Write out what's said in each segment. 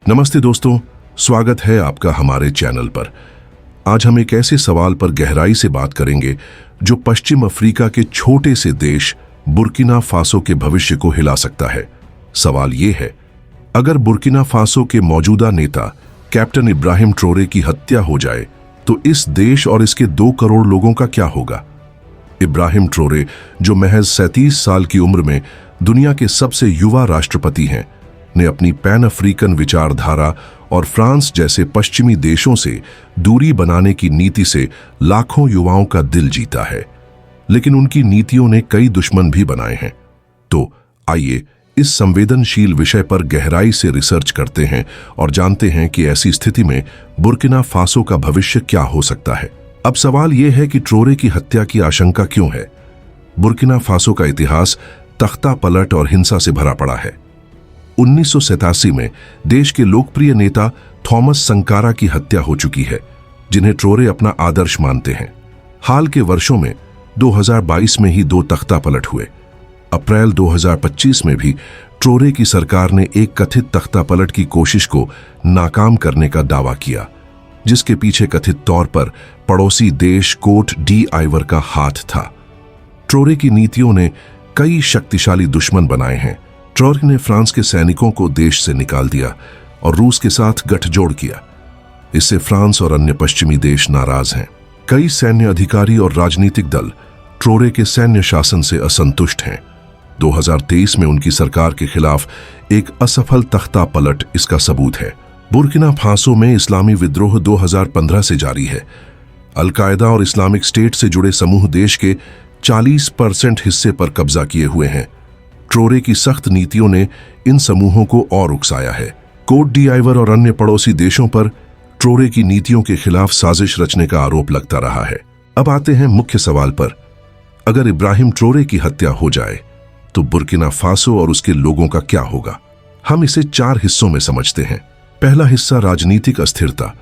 नमस्ते दोस्तों, स्वागत है आपका हमारे चैनल पर। आज हम एक ऐसे सवाल पर गहराई से बात करेंगे जो पश्चिम अफ्रीका के छोटे से देश बुर्किना फासो के भविष्य को हिला सकता है। सवाल ये है, अगर बुर्किना फासो के मौजूदा नेता कैप्टन इब्राहिम ट्रोरे की हत्या हो जाए तो इस देश और इसके 2 करोड़ लोगों का क्या होगा। इब्राहिम ट्रोरे, जो महज 37 साल की उम्र में दुनिया के सबसे युवा राष्ट्रपति हैं, ने अपनी पैन अफ्रीकन विचारधारा और फ्रांस जैसे पश्चिमी देशों से दूरी बनाने की नीति से लाखों युवाओं का दिल जीता है। लेकिन उनकी नीतियों ने कई दुश्मन भी बनाए हैं। तो आइए इस संवेदनशील विषय पर गहराई से रिसर्च करते हैं और जानते हैं कि ऐसी स्थिति में बुर्किना फासो का भविष्य क्या हो सकता है। अब सवाल यह है कि ट्रोरे की हत्या की आशंका क्यों है। बुर्किना फासो का इतिहास तख्ता पलट और हिंसा से भरा पड़ा है। 1987 में देश के लोकप्रिय नेता थॉमस संकारा की हत्या हो चुकी है, जिन्हें ट्रोरे अपना आदर्श मानते हैं। हाल के वर्षों में 2022 में ही 2 तख्ता पलट हुए। अप्रैल 2025 में भी ट्रोरे की सरकार ने एक कथित तख्ता पलट की कोशिश को नाकाम करने का दावा किया, जिसके पीछे कथित तौर पर पड़ोसी देश कोट डी आइवर का हाथ था। ट्रोरे की नीतियों ने कई शक्तिशाली दुश्मन बनाए हैं। ट्रोरे ने फ्रांस के सैनिकों को देश से निकाल दिया और रूस के साथ गठजोड़ किया। इससे फ्रांस और अन्य पश्चिमी देश नाराज हैं। कई सैन्य अधिकारी और राजनीतिक दल ट्रोरे के सैन्य शासन से असंतुष्ट हैं। 2023 में उनकी सरकार के खिलाफ एक असफल तख्ता पलट इसका सबूत है। बुर्किना फासो में इस्लामी विद्रोह 2015 से जारी है। अल-कायदा और इस्लामिक स्टेट से जुड़े समूह देश के 40% हिस्से पर कब्जा किए हुए हैं। ट्रोरे की सख्त नीतियों ने इन समूहों को और उकसाया है। कोट डी आइवर और अन्य पड़ोसी देशों पर ट्रोरे की नीतियों के खिलाफ साजिश रचने का आरोप लगता रहा है। अब आते हैं मुख्य सवाल पर। अगर इब्राहिम ट्रोरे की हत्या हो जाए तो बुर्किना फासो और उसके लोगों का क्या होगा। हम इसे 4 हिस्सों में समझते हैं। पहला हिस्सा, राजनीतिक अस्थिरता।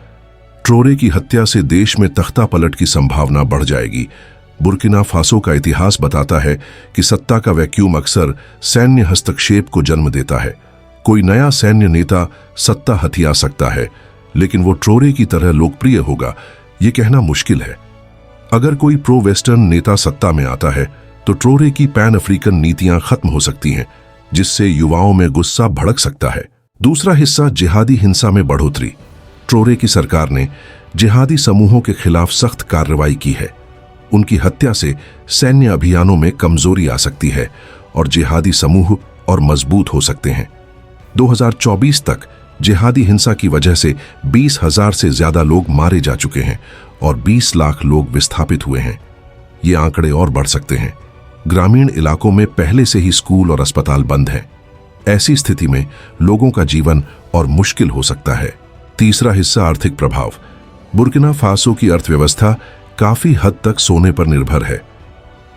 ट्रोरे की हत्या से देश में तख्ता पलट की संभावना बढ़ जाएगी। बुर्किना फासो का इतिहास बताता है कि सत्ता का वैक्यूम अक्सर सैन्य हस्तक्षेप को जन्म देता है। कोई नया सैन्य नेता सत्ता हथिया सकता है, लेकिन वो ट्रोरे की तरह लोकप्रिय होगा, ये कहना मुश्किल है। अगर कोई प्रो वेस्टर्न नेता सत्ता में आता है तो ट्रोरे की पैन अफ्रीकन नीतियां खत्म हो सकती हैं, जिससे युवाओं में गुस्सा भड़क सकता है। दूसरा हिस्सा, जिहादी हिंसा में बढ़ोतरी। ट्रोरे की सरकार ने जिहादी समूहों के खिलाफ सख्त कार्रवाई की है। उनकी हत्या से सैन्य अभियानों में कमजोरी आ सकती है और जिहादी समूह और मजबूत हो सकते हैं। 2024 तक जिहादी हिंसा की वजह से 20,000 से ज्यादा लोग मारे जा चुके हैं और 20 लाख लोग विस्थापित हुए हैं। ये आंकड़े और बढ़ सकते हैं। ग्रामीण इलाकों में पहले से ही स्कूल और अस्पताल बंद हैं। ऐसी स्थिति में लोगों का जीवन और मुश्किल हो सकता है। तीसरा हिस्सा, आर्थिक प्रभाव। बुर्किना फासो की अर्थव्यवस्था काफी हद तक सोने पर निर्भर है।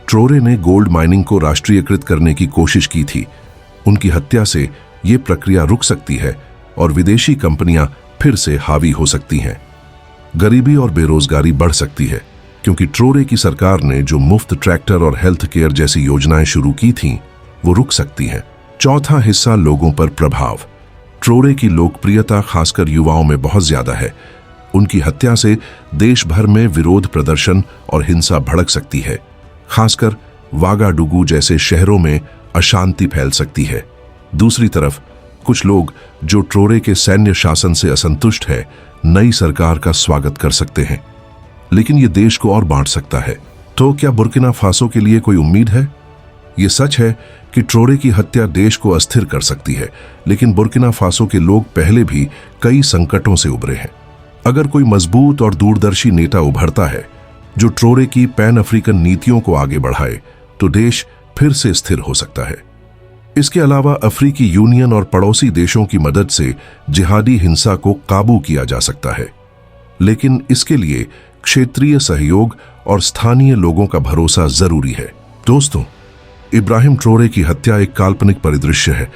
ट्रोरे ने गोल्ड माइनिंग को राष्ट्रीयकृत करने की कोशिश की थी। उनकी हत्या से ये प्रक्रिया रुक सकती है और विदेशी कंपनियां फिर से हावी हो सकती हैं। गरीबी और बेरोजगारी बढ़ सकती है, क्योंकि ट्रोरे की सरकार ने जो मुफ्त ट्रैक्टर और हेल्थ केयर जैसी योजनाएं शुरू की थीं, वो रुक सकती हैं। चौथा हिस्सा, लोगों पर प्रभाव। ट्रोरे की लोकप्रियता खासकर युवाओं में बहुत ज्यादा है। उनकी हत्या से देश भर में विरोध प्रदर्शन और हिंसा भड़क सकती है। खासकर वागाडुगू जैसे शहरों में अशांति फैल सकती है। दूसरी तरफ कुछ लोग जो ट्रोरे के सैन्य शासन से असंतुष्ट है, नई सरकार का स्वागत कर सकते हैं, लेकिन ये देश को और बांट सकता है। तो क्या बुर्किना फासो के लिए कोई उम्मीद है? ये सच है कि ट्रोरे की हत्या देश को अस्थिर कर सकती है, लेकिन बुर्किना फासो के लोग पहले भी कई संकटों से उभरे हैं। अगर कोई मजबूत और दूरदर्शी नेता उभरता है जो ट्रोरे की पैन अफ्रीकन नीतियों को आगे बढ़ाए, तो देश फिर से स्थिर हो सकता है। इसके अलावा अफ्रीकी यूनियन और पड़ोसी देशों की मदद से जिहादी हिंसा को काबू किया जा सकता है, लेकिन इसके लिए क्षेत्रीय सहयोग और स्थानीय लोगों का भरोसा जरूरी है। दोस्तों, इब्राहिम ट्रोरे की हत्या एक काल्पनिक परिदृश्य है,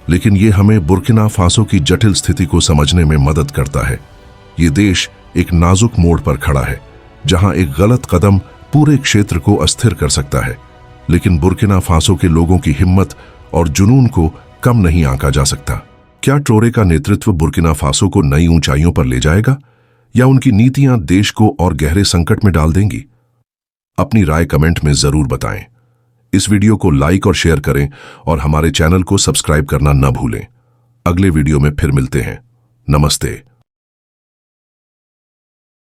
लेकिन ये हमें बुर्किना फासो की जटिल स्थिति को समझने में मदद करता है। ये देश एक नाजुक मोड़ पर खड़ा है, जहां एक गलत कदम पूरे क्षेत्र को अस्थिर कर सकता है, लेकिन बुर्किना फासो के लोगों की हिम्मत और जुनून को कम नहीं आंका जा सकता। क्या ट्रोरे का नेतृत्व बुर्किना फासो को नई ऊंचाइयों पर ले जाएगा या उनकी नीतियां देश को और गहरे संकट में डाल देंगी? अपनी राय कमेंट में जरूर बताएं। इस वीडियो को लाइक और शेयर करें और हमारे चैनल को सब्सक्राइब करना न भूलें। अगले वीडियो में फिर मिलते हैं। नमस्ते।